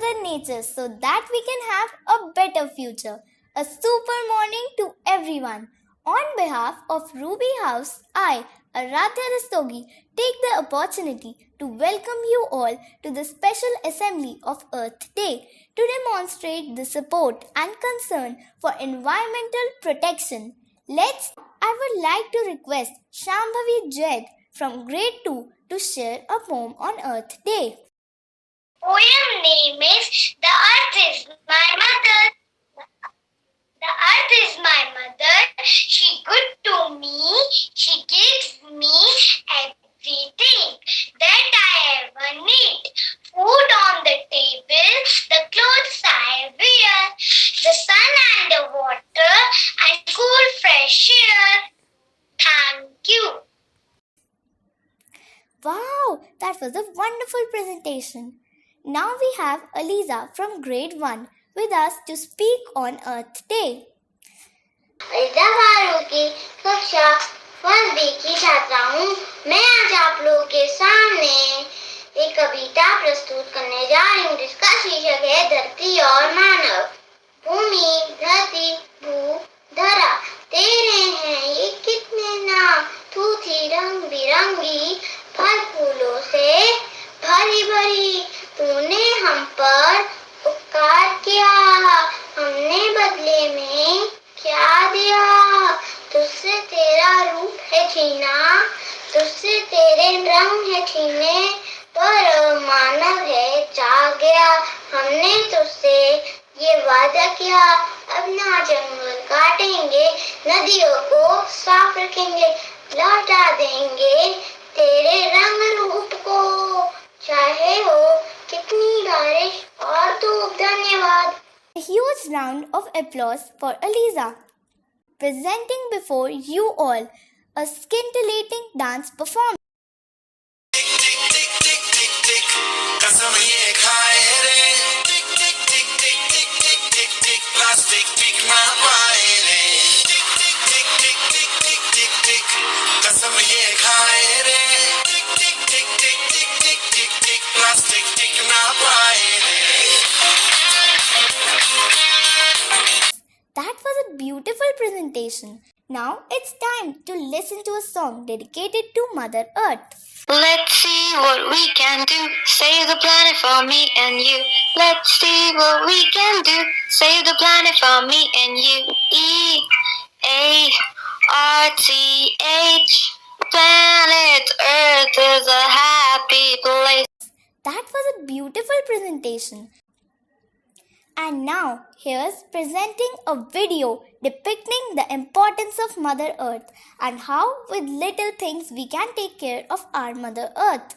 conserve nature so that we can have a better future. A super morning to everyone. On behalf of Ruby House, I, Aradhya Rastogi, take the opportunity to welcome you all to the special assembly of Earth Day to demonstrate the support and concern for environmental protection. I would like to request Shambhavi Jaid from grade 2 to share a poem on Earth Day. Poem name is The Earth is My Mother. The Earth is my mother. She good to me. She gives me everything that I ever need. Food on the table, the clothes I wear, the sun and the water, and cool fresh air. Thank you. Wow, that was a wonderful presentation. Now we have Aliza from grade 1 with us to speak on Earth Day. ELISA Farooq की कक्षा first B की छात्रा हूँ। मैं आज आप लोगों के सामने एक कविता प्रस्तुत करने जा रही हूँ जिसका शीर्षक है धरती और मानव। भूमि, धरती, भू, धरा, तेरे हैं ये कितने नाम, तू थी रंग बिरंगी फल फूलों से भरी भरी। तूने हम पर उपकार किया, हमने बदले में क्या दिया। तुझसे तेरा रूप है छीना, तुझसे तेरे रंग है छीने, पर मानव है जा गया। हमने तुझसे ये वादा किया, अब ना जंगल काटेंगे, नदियों को साफ रखेंगे, लौटा देंगे तेरे रंग रूप को, चाहे हो कितनी बारिश और धूप। धन्यवाद। A huge round of applause for Aliza. Presenting before you all a scintillating dance performance. That was a beautiful presentation. Now it's time to listen to a song dedicated to Mother Earth. Let's see what we can do. Save the planet for me and you. Let's see what we can do. Save the planet for me and you. EARTH. Planet Earth is a happy place. That was a beautiful presentation. And now, here's presenting a video depicting the importance of Mother Earth and how with little things we can take care of our Mother Earth.